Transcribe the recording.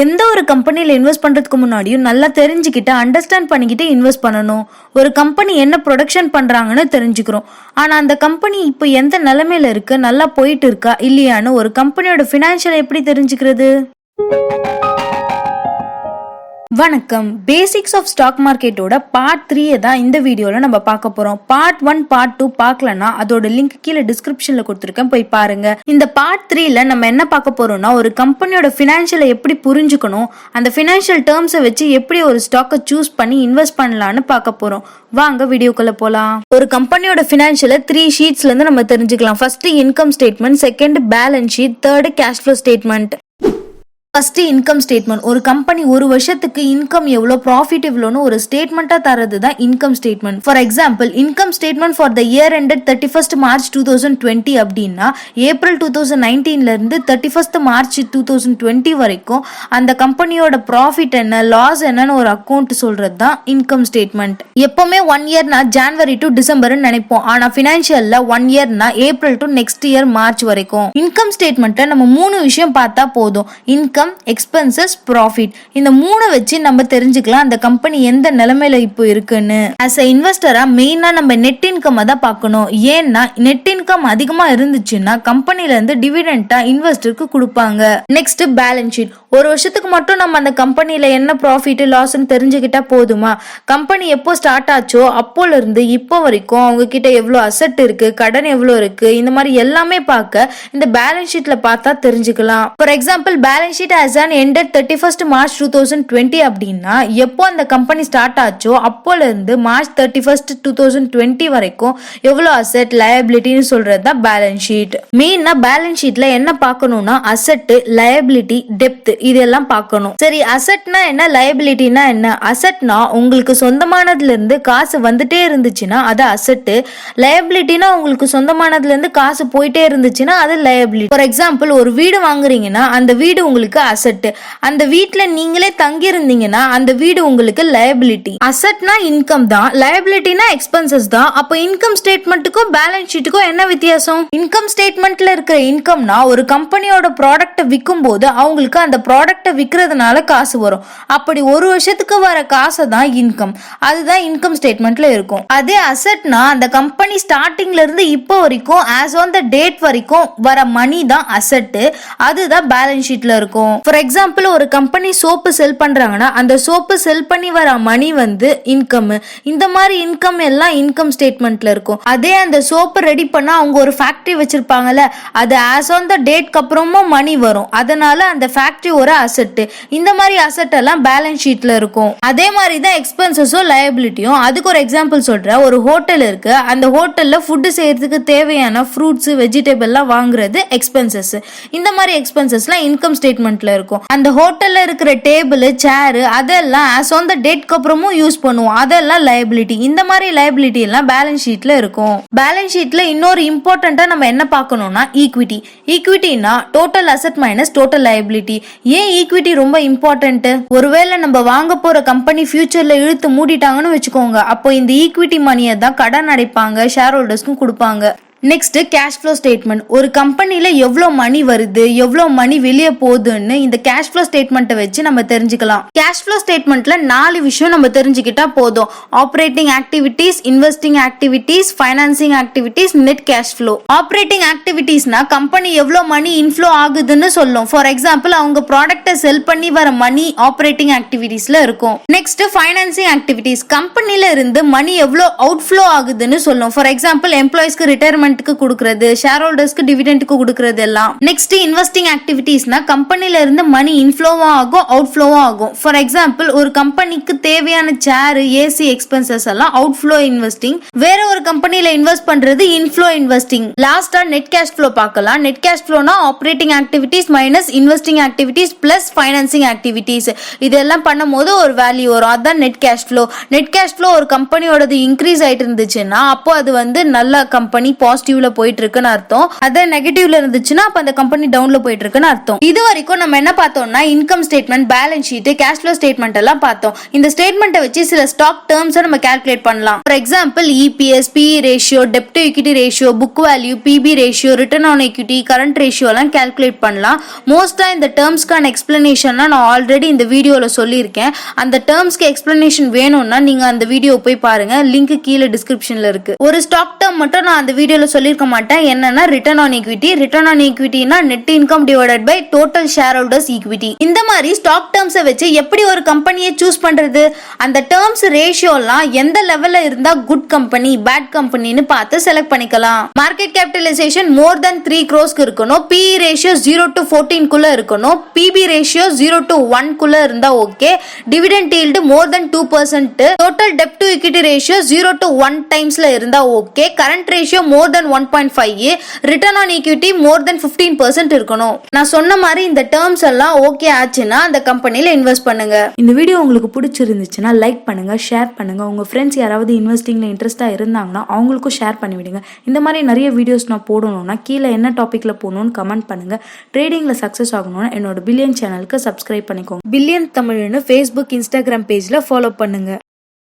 எந்த ஒரு கம்பெனியில் இன்வெஸ்ட் பண்றதுக்கு முன்னாடியும் நல்லா தெரிஞ்சுக்கிட்டு அண்டர்ஸ்டாண்ட் பண்ணிக்கிட்டு இன்வெஸ்ட் பண்ணணும். ஒரு கம்பெனி என்ன ப்ரொடக்ஷன் பண்றாங்கன்னு தெரிஞ்சுக்கிறோம். ஆனா அந்த கம்பெனி இப்போ எந்த நிலைமையில இருக்கு, நல்லா போயிட்டு இருக்கா இல்லையான்னு ஒரு கம்பெனியோட ஃபினான்ஷியல் எப்படி தெரிஞ்சுக்கிறது? வணக்கம். பேசிக்ஸ் ஆஃப் ஸ்டாக் மார்க்கெட்டோட பார்ட் 3 தான் இந்த வீடியோல நம்ம பார்க்க போறோம். பார்ட் 1 பார்ட் 2 பார்க்கலனா அதோட லிங்க் கீழே டிஸ்கிரிப்ஷன்ல கொடுத்துருக்கேன், போய் பாருங்க. இந்த பார்ட் 3ல நம்ம என்ன பார்க்க போறோம்னா, ஒரு கம்பெனியோட ஃபினான்ஷியலை எப்படி புரிஞ்சுக்கணும், அந்த ஃபினான்ஷியல் டேர்ம்ஸை வச்சு எப்படி ஒரு ஸ்டாக்கை சூஸ் பண்ணி இன்வெஸ்ட் பண்ணலான்னு பார்க்க போறோம். வாங்க வீடியோக்குள்ள போலாம். ஒரு கம்பெனியோட ஃபினான்ஷியலை 3 ஷீட்ஸ்ல இருந்து நம்ம தெரிஞ்சுக்கலாம். First income statement, second balance sheet, third cash flow statement. First income statement. ஒரு கம்பெனி ஒரு வருஷத்துக்கு இன்கம் எவ்வளோ, ப்ராஃபிட் எவ்வளோன்னு ஒரு ஸ்டேட்மெண்ட்டாக தரது தான் income statement. For example, income statement for the year ended 31st March 2020 அப்படின்னா ஏப்ரல் 2019 இருந்து 31st March 2020 வரைக்கும் அந்த கம்பெனியோட ப்ராஃபிட் என்ன, லாஸ் என்னன்னு ஒரு அக்கௌண்ட் சொல்றது தான் இன்கம் ஸ்டேட்மெண்ட். எப்பவுமே 1 இயர்னா ஜான்வரி டு டிசம்பர் நினைப்போம், ஆனா ஃபினான்ஷியல்ல 1 இயர்னா April to next year March வரைக்கும். இன்கம் ஸ்டேட்மெண்ட்டை நம்ம 3 விஷயம் பார்த்தா போதும். Income, expenses, profit. இந்த 3 வச்சு நம்ம தெரிஞ்சுக்கலாம் அந்த கம்பெனி எந்த நிலைமையில இப்போ இருக்குன்னு. ஆஸ் அ இன்வெஸ்டரா மெயினா நம்ம நெட் இன்கம் தான் பார்க்கணும். ஏன்னா நெட் இன்கம் அதிகமா இருந்துச்சுன்னா கம்பெனில இருந்து டிவிடெண்டா இன்வெஸ்டருக்கு கொடுப்பாங்க. Next balance sheet. ஒரு வருஷத்துக்கு மட்டும் நம்ம அந்த கம்பெனில என்ன ப்ராஃபிட் லாஸ்ன்னு தெரிஞ்சுக்கிட்டா போதுமா? கம்பெனி எப்போ ஸ்டார்ட் ஆச்சோ அப்போல இருந்து இப்போ வரைக்கும் அவங்க கிட்ட எவ்வளவு அசெட் இருக்கு, கடன் எவ்வளவு இருக்கு, இந்த மாதிரி எல்லாமே பார்க்க இந்த பேலன்ஸ் ஷீட்ல பார்த்தா தெரிஞ்சுக்கலாம். For example, balance sheet as an ended 31st March 2020 அப்படின்னா எப்போ அந்த கம்பெனி ஸ்டார்ட் ஆச்சோ அப்போல இருந்து மார்ச் 31st 2020 வரைக்கும் எவ்வளவு அசெட், லயபிலிட்டின்னு சொல்றது தான் பேலன்ஸ் ஷீட். மெயினா பேலன்ஸ் ஷீட்ல என்ன பார்க்கணும்னா அசெட், லயபிலிட்டி, டெப்த் இதெல்லாம் பார்க்கணும். சரி, அசெட்னா என்ன, லயபிலிட்டினா என்ன? அசெட்னா உங்களுக்கு சொந்தமானதுல இருந்து காசு வந்துட்டே இருந்துச்சுன்னா அது அசெட். லயபிலிட்டினா உங்களுக்கு சொந்தமானதுல இருந்து காசு போயிட்டே இருந்துச்சுன்னா அது லயபிலிட்டி. ஃபார் எக்ஸாம்பிள், ஒரு வீடு வாங்குறீங்கன்னா அந்த வீடு உங்களுக்கு அசெட். அந்த வீட்ல நீங்களே தங்கி இருந்தீங்கன்னா அந்த வீடு உங்களுக்கு லயபிலிட்டி. அசெட்னா இன்கம் தான், லயபிலிட்டினா எக்ஸ்பென்சஸ் தான். அப்ப இன்கம் ஸ்டேட்மெண்ட்டுக்கும் பேலன்ஸ் ஷீட்டுக்கும் என்ன வித்தியாசம்? இன்கம் ஸ்டேட்மெண்ட்ல இருக்கிற இன்கம்னா ஒரு கம்பெனியோட ப்ராடக்ட்டை விற்கும் போது அவங்களுக்கு அந்த ப்ராடக்ட்டை விற்கிறதுனால காசு வரும். அப்படி ஒரு வருஷத்துக்கு வர காசை தான் இன்கம். அதுதான் இன்கம் ஸ்டேட்மெண்ட்ல இருக்கும். அதே அசெட்னா அந்த கம்பெனி ஸ்டார்டிங்ல இருந்து இப்போ வரைக்கும் ஆஸ் ஆன் த டேட் வரைக்கும் வர மணி தான் அசெட். அதுதான் பேலன்ஸ் ஷீட்ல இருக்கும். ஃபார் எக்ஸாம்பிள், ஒரு கம்பெனி சோப்பு செல் பண்றாங்கன்னா அந்த சோப்பு செல் பண்ணி வர மணி வந்து இன்கம். இந்த மாதிரி இன்கம் எல்லாம் இன்கம் ஸ்டேட்மெண்ட்ல இருக்கும். அதே அந்த சோப்பு ரெடி பண்ணா அவங்க ஒரு ஃபேக்டரி வச்சிருப்பாங்கல்ல, அது ஆஸ் ஆன் த டேட்க்கு அப்புறமும் மணி வரும். அதனால அந்த ஃபேக்டரி ஒரு அசெட். இந்த மாதிரி அசெட் எல்லாம் பேலன்ஸ் ஷீட்ல இருக்கும். அதே மாதிரி தான் எக்ஸ்பென்சஸும் லயபிலிட்டியும். அதுக்கு ஒரு எக்ஸாம்பிள் சொல்றேன். ஒரு ஹோட்டல் இருக்கு, அந்த ஹோட்டல்ல ஃபுட் செய்யறதுக்கு தேவையான ஃப்ரூட்ஸ், வெஜிடபிள்லாம் வாங்குறது எக்ஸ்பென்சஸ். இந்த மாதிரி எக்ஸ்பென்சஸ்லாம் இன்கம் ஸ்டேட்மெண்ட்ல இருக்கும். அந்த ஹோட்டல்ல இருக்கிற டேபிள், சேர் அதெல்லாம் ஆஸ் ஆன் த டேட்க்கு அப்புறமும் யூஸ் பண்ணுவோம், அதெல்லாம் லயபிலிட்டி. இந்த மாதிரி லயபிலிட்டி எல்லாம் பேலன்ஸ் ஷீட்ல இருக்கும். பேலன்ஸ் ஷீட்ல இன்னொரு இம்பார்ட்டன்ட்டா நம்ம என்ன பார்க்கணும்னா ஈக்விட்டி. ஈக்விட்டினா total asset minus total liability. ஏன் ஈக்விட்டி ரொம்ப இம்பார்ட்டன்ட்? ஒருவேளை நம்ம வாங்க போற கம்பெனி ஃபியூச்சர்ல இழுத்து மூடிட்டாங்கன்னு வச்சுக்கோங்க, அப்போ இந்த ஈக்விட்டி மணியை தான் கடன் அடைப்பாங்க, ஷேர் ஹோல்டர்ஸ்க்கும் கொடுப்பாங்க. Next cash flow statement. ஒரு கம்பெனில எவ்வளோ மணி வருது, எவ்வளோ மணி வெளியே போகுதுன்னு இந்த கேஷ் ஃப்ளோ ஸ்டேட்மெண்ட்டை வச்சு நம்ம தெரிஞ்சுக்கலாம். கேஷ் ஃப்ளோ ஸ்டேட்மெண்ட்ல 4 விஷயம் நம்ம தெரிஞ்சுக்கிட்டா போதும். Operating activities, investing activities, financing activities, net cash flow. Operating ஆக்டிவிட்டீஸ்னா கம்பெனி எவ்வளோ மணி இன்ஃப்ளோ ஆகுதுன்னு சொல்லும். ஃபார் எக்ஸாம்பிள், அவங்க ப்ராடக்ட்டை செல் பண்ணி வர மணி ஆப்ரேட்டிங் ஆக்டிவிட்டீஸ்ல இருக்கும். Next financing activities. கம்பெனில இருந்து மணி எவ்வளோ அவுட்ஃப்ளோ ஆகுதுன்னு சொல்லும். ஃபார் எக்ஸாம்பிள், எம்ப்ளாயிஸ்க்கு ரிட்டையர்மெண்ட் கொடுக்கிறது, ஷேர் ஹோல்டர்ஸ்க்கு டிவிடெண்டுக்கு கொடுக்கிறது எல்லாம். நெக்ஸ்ட் இன்வெஸ்டிங் ஆக்டிவிட்டீஸ்னா கம்பெனில இருந்து மணி இன்ஃப்ளோவா ஆகும், அவுட்ஃப்ளோவா ஆகும். ஃபார் எக்ஸாம்பிள், ஒரு கம்பெனிக்கு தேவையான சேர், ஏசி எக்ஸ்பென்சஸ் எல்லாம் அவுட்ஃப்ளோ இன்வெஸ்டிங். வேற ஒரு கம்பெனில இன்வெஸ்ட் பண்றது இன்ஃப்ளோ இன்வெஸ்டிங். லாஸ்டா நெட் கேஷ் ஃப்ளோ பார்க்கலாம். நெட் கேஷ் ஃப்ளோனா operating activities minus investing activities plus financing activities. இதெல்லாம் பண்ணும்போது ஒரு வேல்யூ வரும், அதான் net cash flow. Net cash flow ஒரு கம்பெனியோடது இன்க்ரீஸ் ஆயிட்டு இருந்துச்சுன்னா அப்போ அது வந்து நல்ல கம்பெனி, பாசிட்டிவ் பாசிட்டிவ்ல போயிட்டு இருக்குன்னு அர்த்தம். அதே நெகட்டிவ்ல இருந்துச்சுன்னா அப்ப அந்த கம்பெனி டவுன்ல போயிட்டு இருக்குன்னு அர்த்தம். இது வரைக்கும் நம்ம என்ன பார்த்தோம்னா income statement, balance sheet, cash flow statement எல்லாம் பார்த்தோம். இந்த ஸ்டேட்மெண்ட்டை வச்சு சில ஸ்டாக் டேர்ம்ஸ் நம்ம கால்குலேட் பண்ணலாம். For example EPS, BE ratio, dept to equity ratio, book value, BP ratio, return on equity, current ratio எல்லாம் கால்குலேட் பண்ணலாம். மோஸ்டா இந்த டேர்ம்ஸ்க்கான எக்ஸ்பிளனேஷன்லாம் நான் ஆல்ரெடி இந்த வீடியோல சொல்லியிருக்கேன். அந்த டேர்ம்ஸ்க்கு எக்ஸ்பிளனேஷன் வேணும்னா நீங்க அந்த வீடியோ போய் பாருங்க. லிங்க் கீழே டிஸ்கிரிப்ஷன்ல இருக்கு. ஒரு ஸ்டாக் டேர்ம் மட்டும் நான் அந்த வீடியோல சொல்லிருக்க மாட்டேன். என்னன்னா return on equity. Return on ஈக்விட்டினா net income divided by total share holders equity. இந்த மாதிரி ஸ்டாக் டேர்ம்ஸை வச்சு எப்படி ஒரு கம்பெனியை சூஸ் பண்றது, அந்த டேர்ம்ஸ் ரேஷியோலாம் எந்த லெவல்ல இருந்தா குட் கம்பெனி, பேட் கம்பெனின்னு பார்த்து செலக்ட் பண்ணிக்கலாம். மார்க்கெட் கேபிட்டலைசேஷன் மோர் தென் 3 crores இருக்கணும். PE ரேஷியோ 0 to 14 குள்ள இருக்கணும். PB ரேஷியோ 0 to 1 குள்ள இருந்தா okay. Dividend yield more than 2%. Total டெப்ட் டு ஈக்விட்டி ரேஷியோ 0 to 1 டைம்ஸ்ல இருந்தா okay. Current ratio more than 1.5. Return on equity more than 15% இருக்கணும். நான் சொன்ன மாதிரி இந்த டேர்ம்ஸ் எல்லாம் ஓகே ஆச்சுன்னா அந்த கம்பெனில இன்வெஸ்ட் பண்ணுங்க. இந்த வீடியோ உங்களுக்கு பிடிச்சிருந்துச்சுன்னா லைக் பண்ணுங்க, ஷேர் பண்ணுங்க. உங்க ஃப்ரெண்ட்ஸ் யாராவது இன்வெஸ்டிங்ல இன்ட்ரெஸ்டா இருந்தாங்கன்னா அவங்களுக்கும் ஷேர் பண்ணி விடுங்க. இந்த மாதிரி நிறைய வீடியோஸ் நான் போடணும்னா கீழே என்ன டாபிக்ல போகணும்னு கமெண்ட் பண்ணுங்க. ட்ரேடிங்ல சக்சஸ் ஆகணும்னா என்னோட பில்லியன் சேனலுக்கு சப்ஸ்கிரைப் பண்ணிக்கோங்க. பில்லியன் தமிழ்னு Facebook, Instagram பேஜ்ல ஃபாலோ பண்ணுங்க.